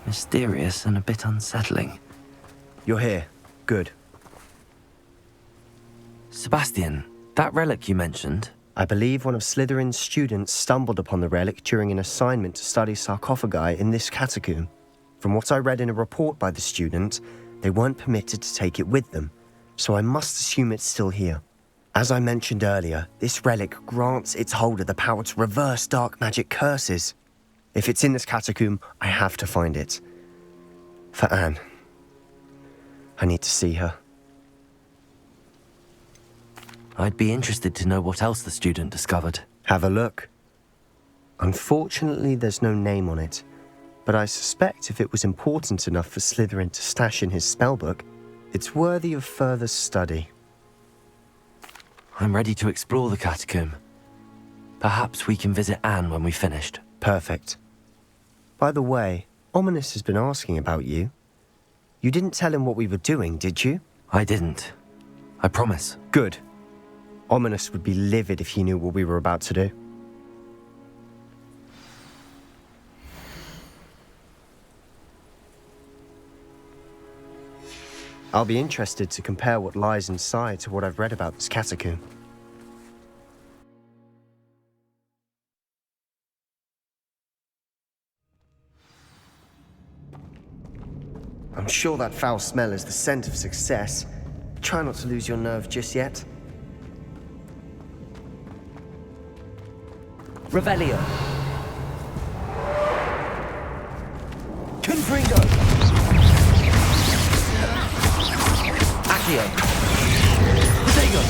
Mysterious and a bit unsettling. You're here. Good. Sebastian, that relic you mentioned, I believe one of Slytherin's students stumbled upon the relic during an assignment to study sarcophagi in this catacomb. From what I read in a report by the student, they weren't permitted to take it with them, so I must assume it's still here. As I mentioned earlier, this relic grants its holder the power to reverse dark magic curses. If it's in this catacomb, I have to find it. For Anne. I need to see her. I'd be interested to know what else the student discovered. Have a look. Unfortunately, there's no name on it, but I suspect if it was important enough for Slytherin to stash in his spellbook, it's worthy of further study. I'm ready to explore the catacomb. Perhaps we can visit Anne when we've finished. Perfect. By the way, Ominous has been asking about you. You didn't tell him what we were doing, did you? I didn't. I promise. Good. Ominous would be livid if he knew what we were about to do. I'll be interested to compare what lies inside to what I've read about this catacomb. I'm sure that foul smell is the scent of success. Try not to lose your nerve just yet. Revelio. Confringo. Accio. Protego.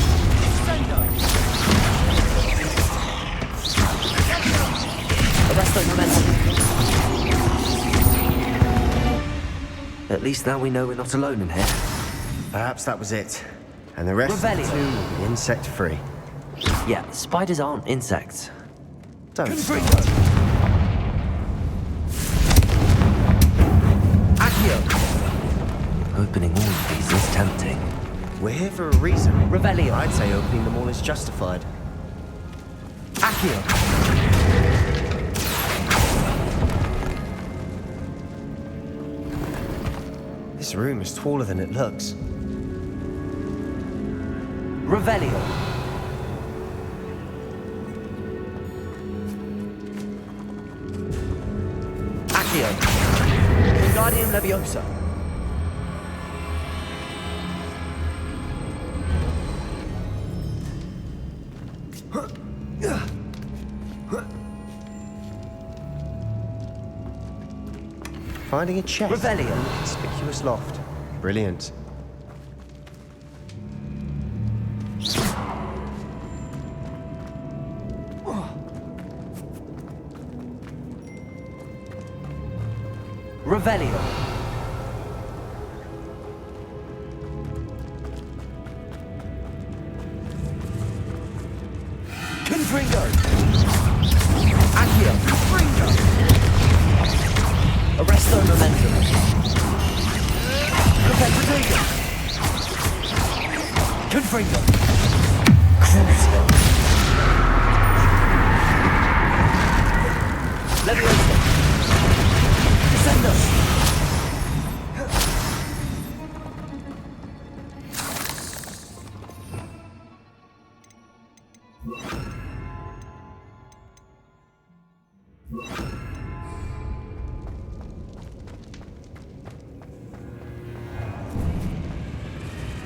Arresto momentum. At least now we know we're not alone in here. Perhaps that was it. And the rest Revelio. too will be insect-free. Yeah, spiders aren't insects. Don't Confringo. start. Accio. Opening all of these is tempting. We're here for a reason. Revelio. I'd say opening them all is justified. Accio. This room is taller than it looks. Revelio. Accio. Wingardium Leviosa. Finding a chest Revelio. in a conspicuous loft. Brilliant. Revelio. Confringo. Accio. Confringo. Arresto momentum. Protego. Confringo. Crucio. Leviosa. Descendo.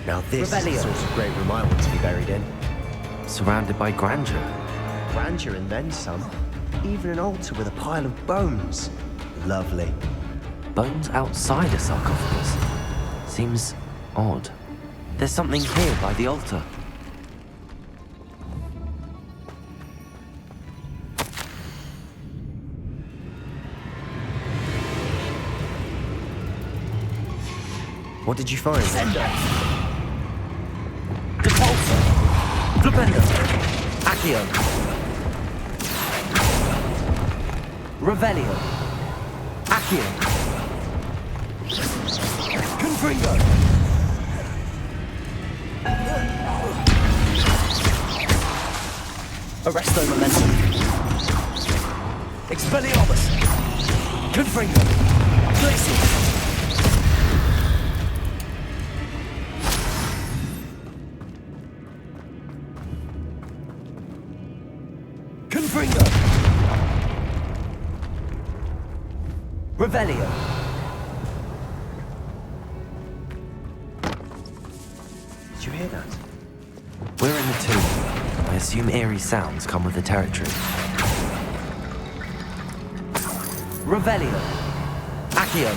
Now this Revelio. is the sort of great room I want to be buried in. Surrounded by grandeur. Grandeur and then some. Even an altar with a pile of bones. Lovely. Bones outside a sarcophagus. Seems odd. There's something here by the altar. What did you find? Sender. Depulso. Flipendo. Accio. Revelio. Accio. Confringo. Arresto momentum. Expelliarmus. Confringo. places! Confringo! Revelio! Did you hear that? We're in the tomb. I assume eerie sounds come with the territory. Revelio! Accio!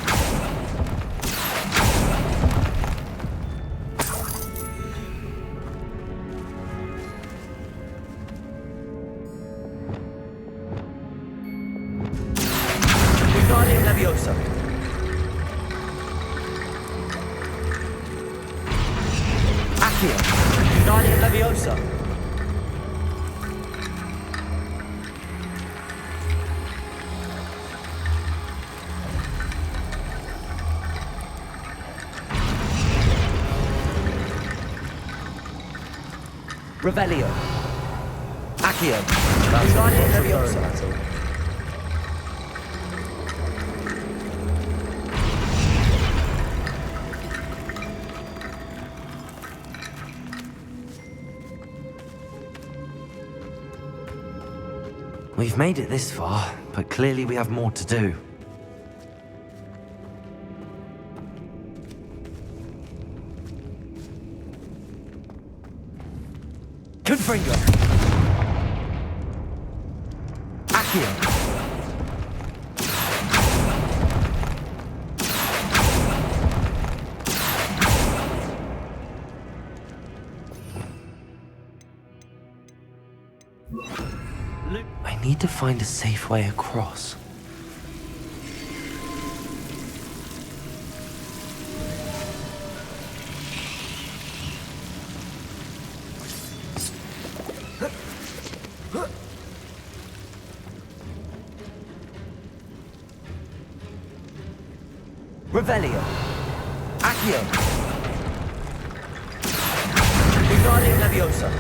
Wingardium Leviosa! Accio! Wingardium Leviosa! Revelio. Accio. Wingardium Leviosa. We've made it this far, but clearly we have more to do. Confringo! Accio! I need to find a safe way across. Revelio. Accio. Wingardium Leviosa.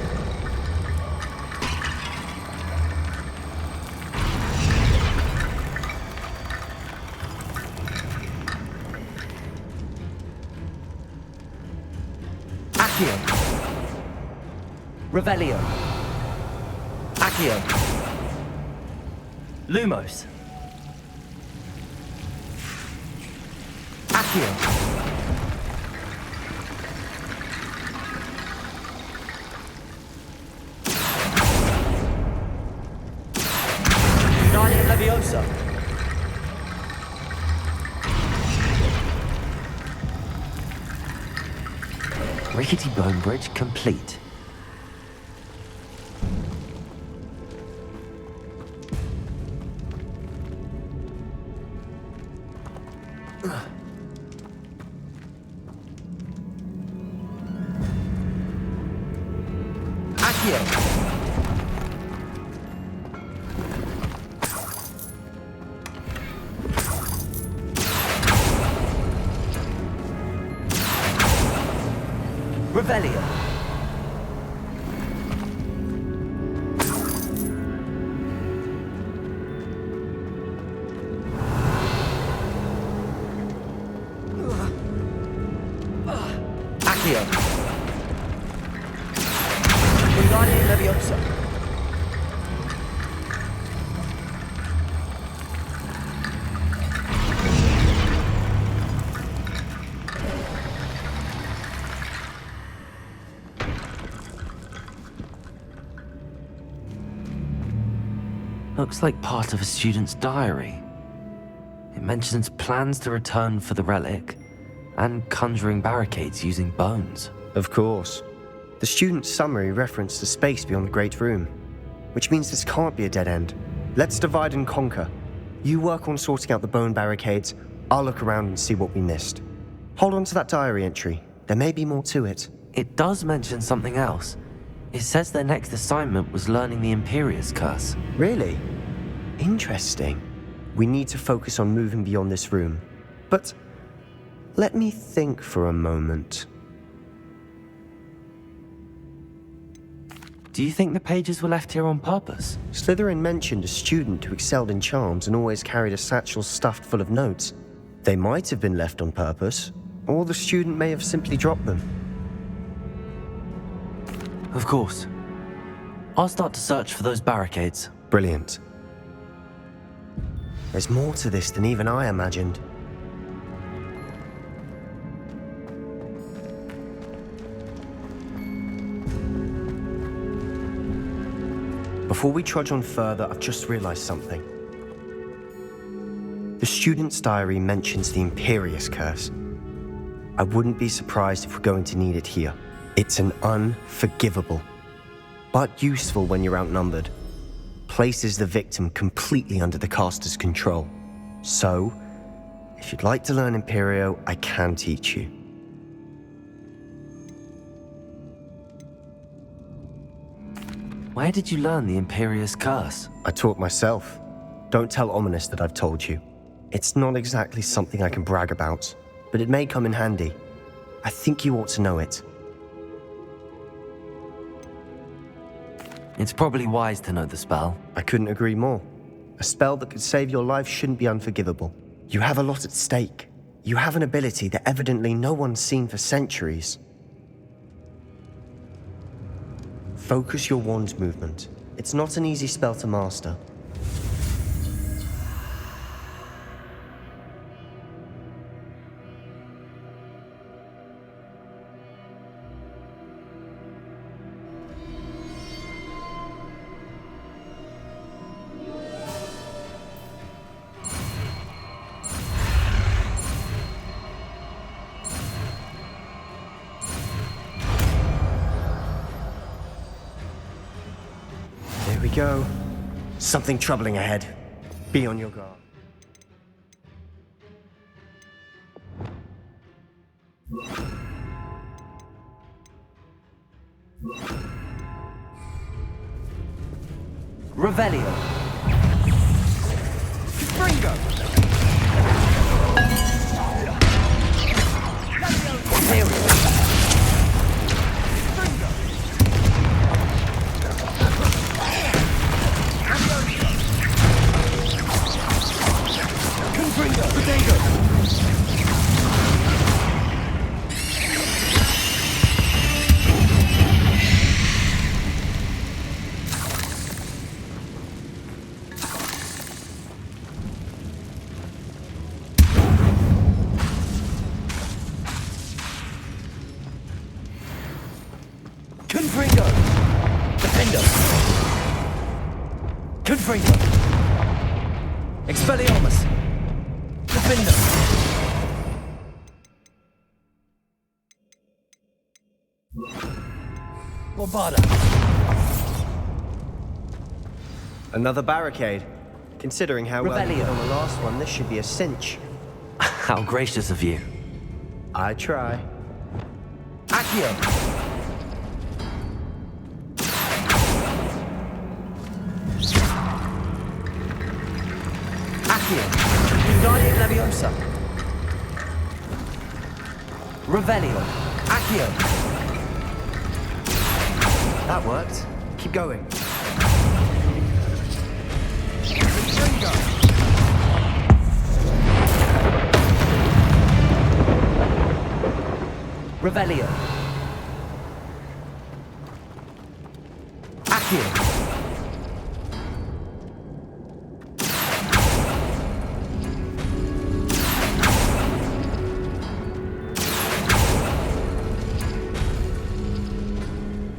Accio. Revelio. Accio. Lumos. Accio. Wingardium Leviosa. Rickety bone bridge complete. Accio. Revelio. Accio. Wingardium Leviosa. Looks like part of a student's diary. It mentions plans to return for the relic and conjuring barricades using bones. Of course. The student's summary referenced the space beyond the Great Room, which means this can't be a dead end. Let's divide and conquer. You work on sorting out the bone barricades, I'll look around and see what we missed. Hold on to that diary entry. There may be more to it. It does mention something else. It says their next assignment was learning the Imperius Curse. Really? Interesting. We need to focus on moving beyond this room. But let me think for a moment. Do you think the pages were left here on purpose? Slytherin mentioned a student who excelled in charms and always carried a satchel stuffed full of notes. They might have been left on purpose, or the student may have simply dropped them. Of course. I'll start to search for those barricades. Brilliant. There's more to this than even I imagined. Before we trudge on further, I've just realized something. The student's diary mentions the Imperious Curse. I wouldn't be surprised if we're going to need it here. It's an unforgivable, but useful when you're outnumbered. Places the victim completely under the caster's control. So, if you'd like to learn Imperio, I can teach you. Where did you learn the Imperious Curse? I taught myself. Don't tell Ominous that I've told you. It's not exactly something I can brag about, but it may come in handy. I think you ought to know it. It's probably wise to know the spell. I couldn't agree more. A spell that could save your life shouldn't be unforgivable. You have a lot at stake. You have an ability that evidently no one's seen for centuries. Focus your wand's movement. It's not an easy spell to master. There we go. Something troubling ahead. Be on your guard. Revelio. Ringo! Confringo! Defendo! Confringo! Expelliarmus! Defendo! Bombarda! Another barricade. Considering how well we Revelio. did on the last one, this should be a cinch. How gracious of you. I try. Accio! Accio! Guardian Leviosa! Revelio! Accio! That worked. Keep going. Revelio! Accio!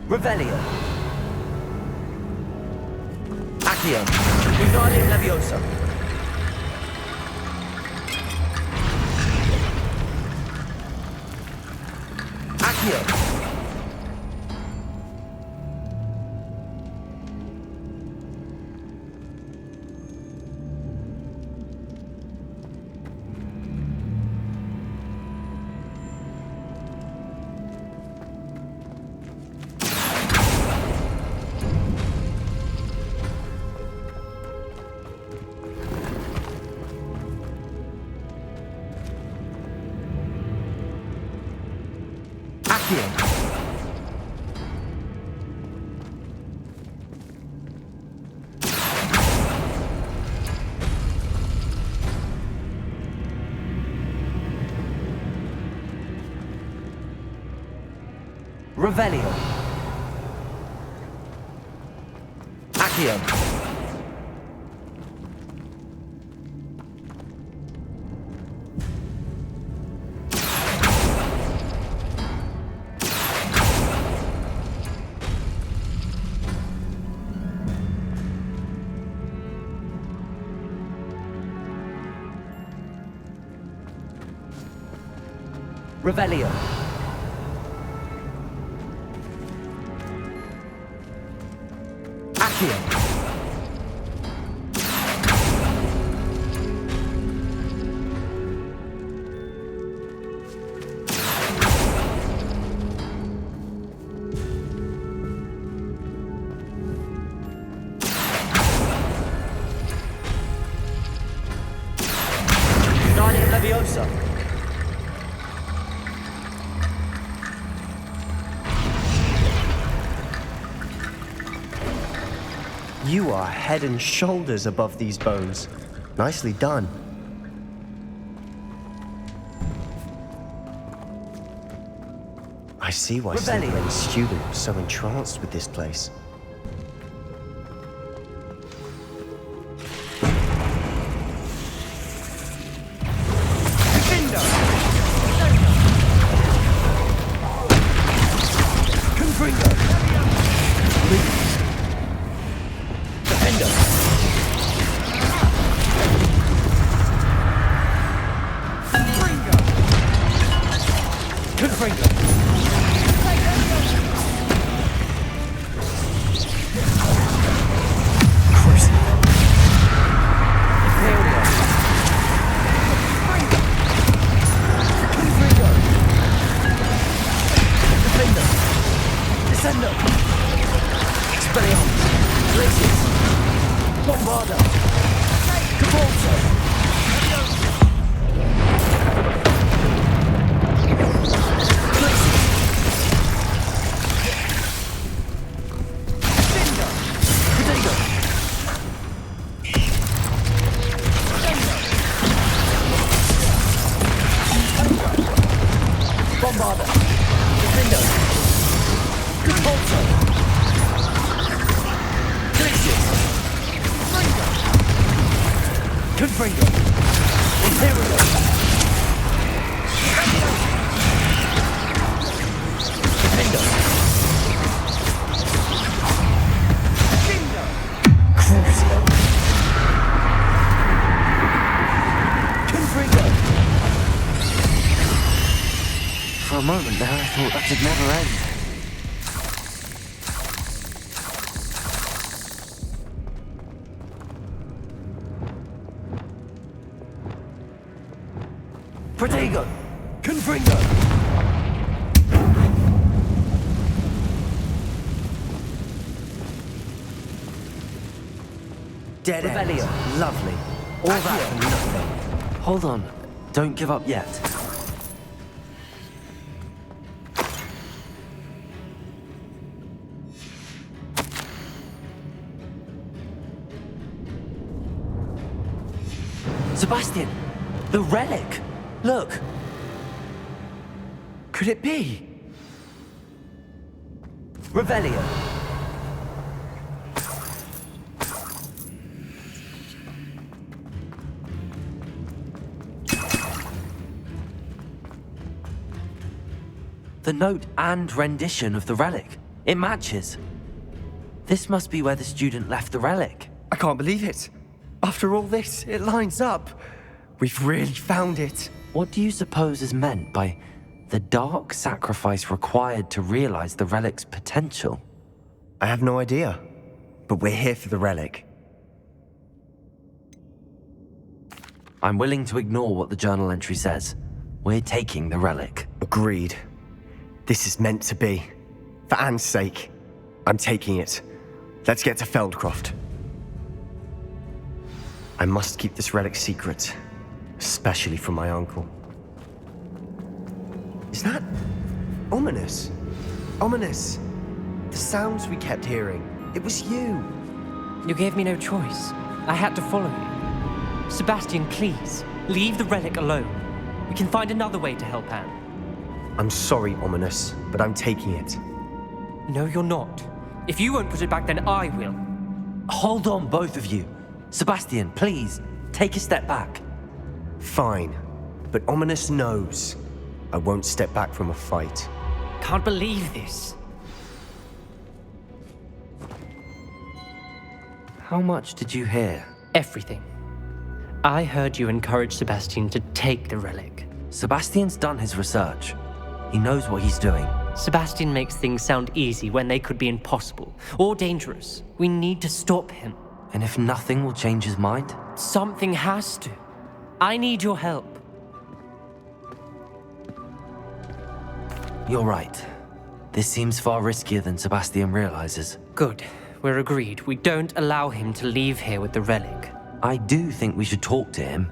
Revelio! Accio! Guardian Leviosa! Accio! Accio! Revelio. Accio. Revelio. Accio. Starting Leviosa. You are head and shoulders above these bones. Nicely done. I see why Slytherin's student was so entranced with this place. For a moment there, I thought that it'd never end. Protego! Confringo! Dead end. Revelio. Lovely. All that for nothing. Hold on. Don't give up yet. Sebastian! The relic! Look! Could it be? Revelio. The note and rendition of the relic. It matches. This must be where the student left the relic. I can't believe it. After all this, it lines up. We've really found it. What do you suppose is meant by the dark sacrifice required to realize the relic's potential? I have no idea, but we're here for the relic. I'm willing to ignore what the journal entry says. We're taking the relic. Agreed. This is meant to be. For Anne's sake, I'm taking it. Let's get to Feldcroft. I must keep this relic secret, especially from my uncle. Is that ominous? Ominous. The sounds we kept hearing. It was you. You gave me no choice. I had to follow you. Sebastian, please, leave the relic alone. We can find another way to help Anne. I'm sorry, Ominous, but I'm taking it. No, you're not. If you won't put it back, then I will. Hold on, both of you. Sebastian, please, take a step back. Fine, but Ominous knows I won't step back from a fight. Can't believe this. How much did you hear? Everything. I heard you encourage Sebastian to take the relic. Sebastian's done his research. He knows what he's doing. Sebastian makes things sound easy when they could be impossible or dangerous. We need to stop him. And if nothing will change his mind? Something has to. I need your help. You're right. This seems far riskier than Sebastian realizes. Good. We're agreed. We don't allow him to leave here with the relic. I do think we should talk to him,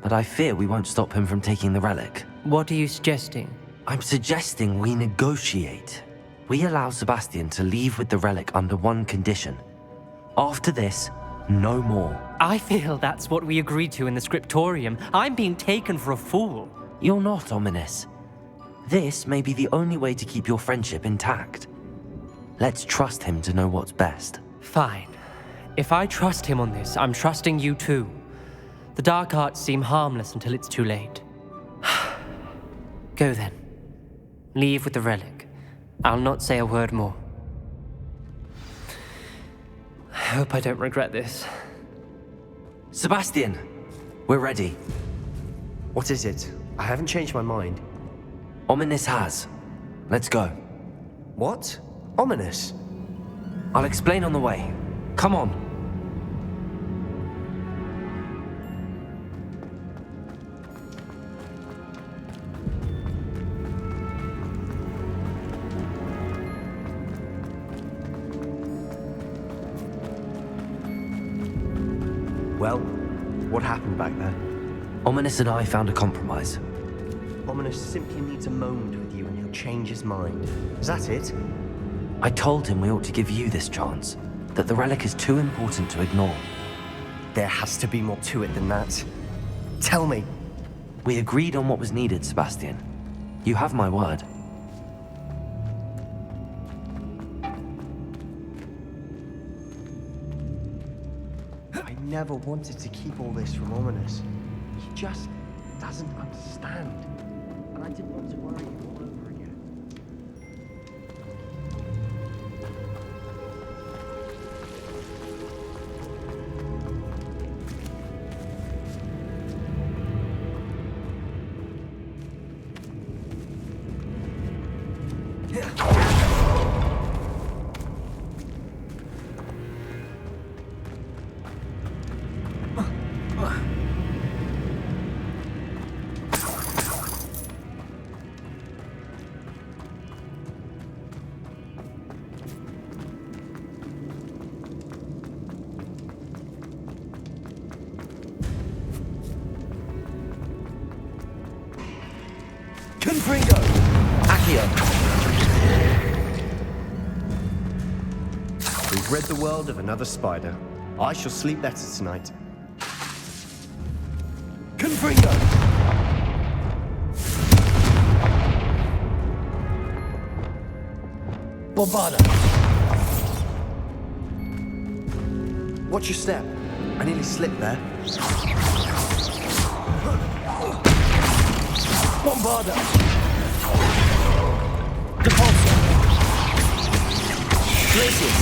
but I fear we won't stop him from taking the relic. What are you suggesting? I'm suggesting we negotiate. We allow Sebastian to leave with the relic under one condition. After this, no more. I feel that's what we agreed to in the scriptorium. I'm being taken for a fool. You're not, Ominous. This may be the only way to keep your friendship intact. Let's trust him to know what's best. Fine. If I trust him on this, I'm trusting you too. The dark arts seem harmless until it's too late. Go then. Leave with the relic. I'll not say a word more. I hope I don't regret this. Sebastian, we're ready. What is it? I haven't changed my mind. Ominous has. Let's go. What? Ominous? I'll explain on the way. Come on. Well, what happened back there? Ominous and I found a compromise. Ominous simply needs a moment with you and he'll change his mind. Is that it? I told him we ought to give you this chance, that the relic is too important to ignore. There has to be more to it than that. Tell me. We agreed on what was needed, Sebastian. You have my word. I never wanted to keep all this from Ominous. He just doesn't understand. And I didn't want to worry him all over again. Confringo! Accio! We've rid the world of another spider. I shall sleep better tonight. Confringo! Bombarda! Watch your step. I nearly slipped there. Bombarda! Depulso! Glacius!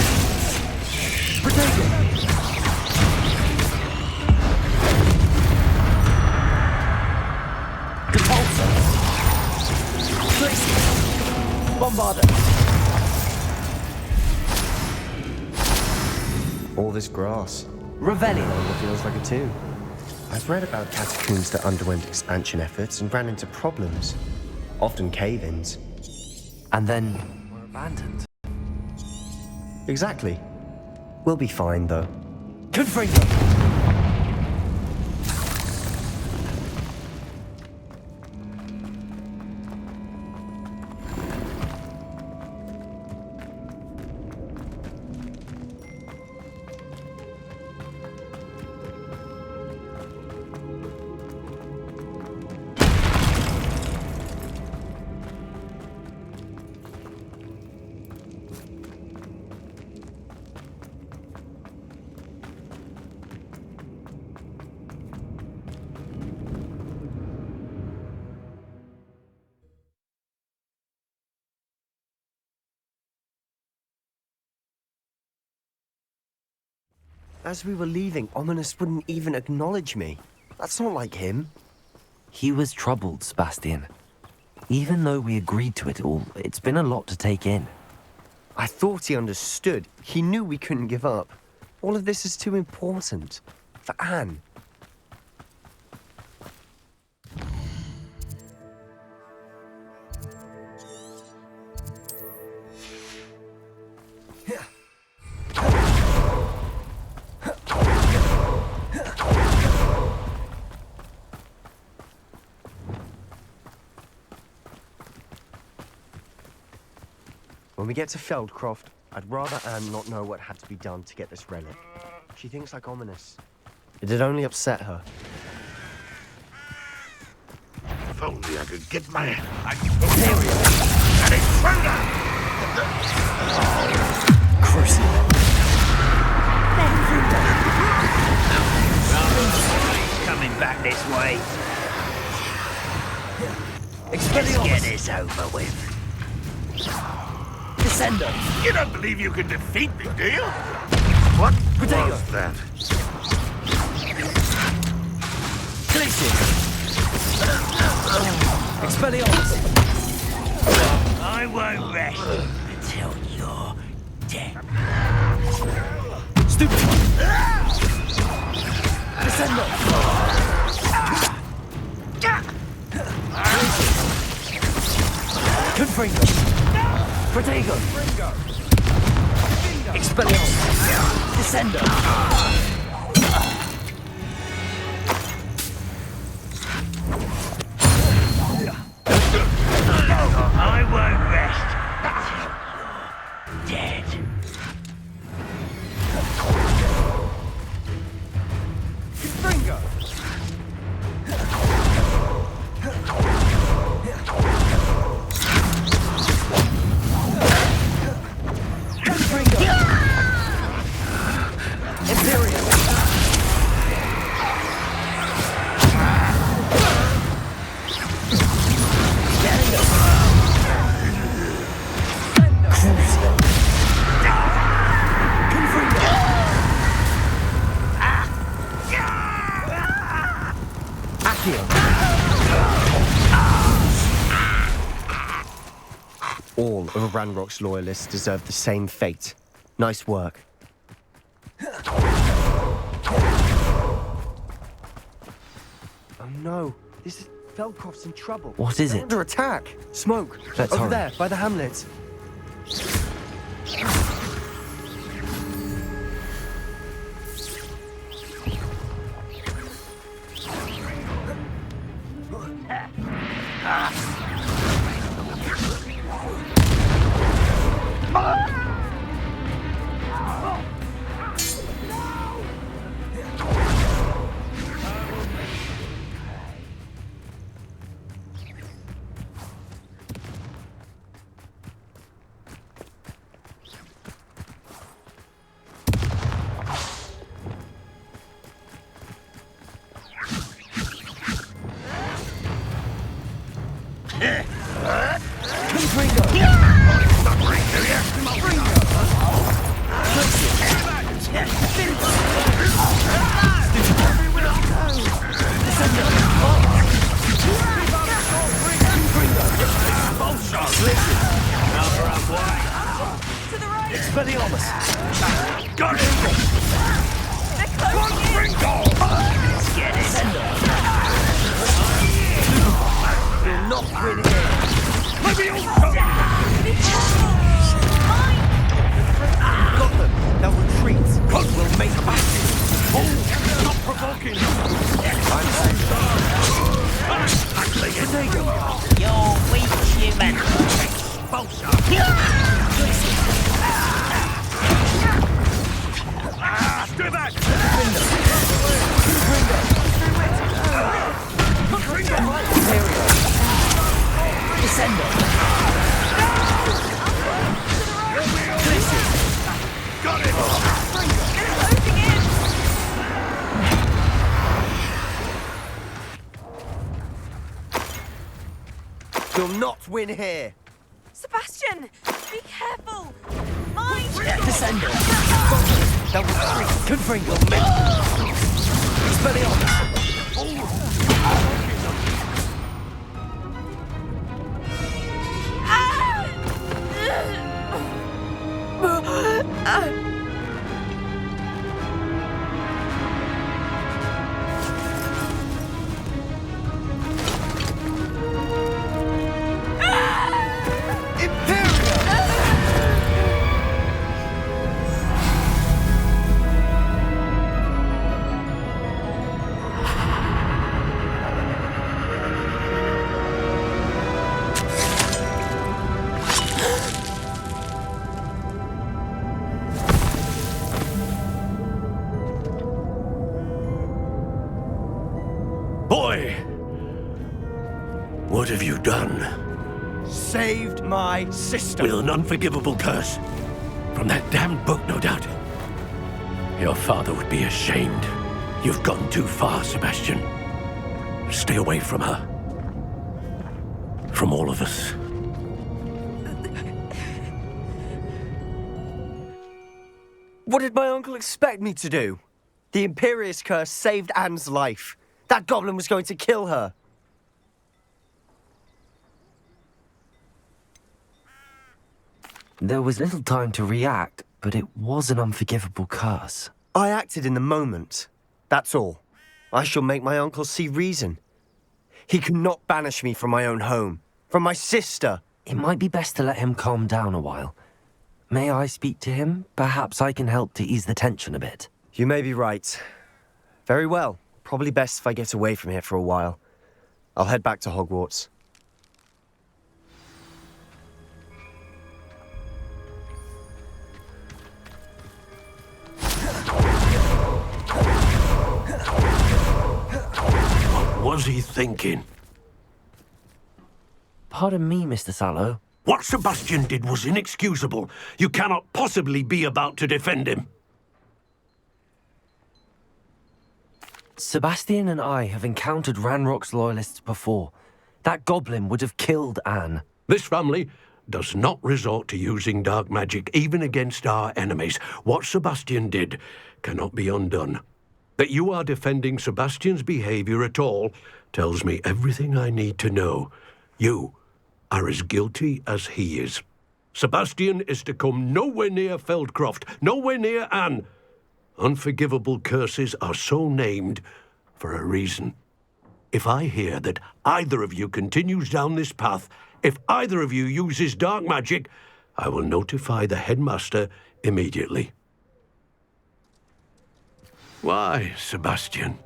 Protego! Depulso! Glacius! Bombarda! All this grass. Revelio! It feels like a tomb. I've read about catacombs that underwent expansion efforts and ran into problems. Often cave-ins. And then were abandoned. Exactly. We'll be fine, though. Confringo! As we were leaving, Ominous wouldn't even acknowledge me. That's not like him. He was troubled, Sebastian. Even though we agreed to it all, it's been a lot to take in. I thought he understood. He knew we couldn't give up. All of this is too important. For Anne. When we get to Feldcroft, I'd rather Anne not know what had to be done to get this relic. She thinks like Ominous. It'd only upset her. If only I could get my hands on an intruder! Crucible. Coming back this way. Let's get this over with. Descender. You don't believe you can defeat me, do you? What was that? Expelliarmus! I won't rest until you're dead. Stupid! Descender! Confringo! Protego! Expelliarmus! Descender! I won't rest until you're dead. Confringo! All of Ranrock's loyalists deserve the same fate. Nice work. Oh no, this is Feldcroft's in trouble. What is They're it? under attack. Smoke. Let's Over hurry. there, by the hamlet. Got it! We'll not win here. Let me also! Got them. They'll retreat. We'll make matches! Oh, stop provoking! You're weak, human. Stay back! Descender! Got it! We'll not win here. Sebastian, be careful! Mine! Descender! That was good for you. Boy! What have you done? Saved my sister. With an unforgivable curse. From that damned book, no doubt. Your father would be ashamed. You've gone too far, Sebastian. Stay away from her. From all of us. What did my uncle expect me to do? The Imperious curse saved Anne's life. That goblin was going to kill her. There was little time to react, but it was an unforgivable curse. I acted in the moment. That's all. I shall make my uncle see reason. He cannot banish me from my own home, from my sister. It might be best to let him calm down a while. May I speak to him? Perhaps I can help to ease the tension a bit. You may be right. Very well. Probably best if I get away from here for a while. I'll head back to Hogwarts. What was he thinking? Pardon me, Mr. Sallow. What Sebastian did was inexcusable. You cannot possibly be about to defend him. Sebastian and I have encountered Ranrock's loyalists before. That goblin would have killed Anne. This family does not resort to using dark magic, even against our enemies. What Sebastian did cannot be undone. That you are defending Sebastian's behavior at all tells me everything I need to know. You are as guilty as he is. Sebastian is to come nowhere near Feldcroft, nowhere near Anne. Unforgivable curses are so named for a reason. If I hear that either of you continues down this path, if either of you uses dark magic, I will notify the headmaster immediately. Why, Sebastian?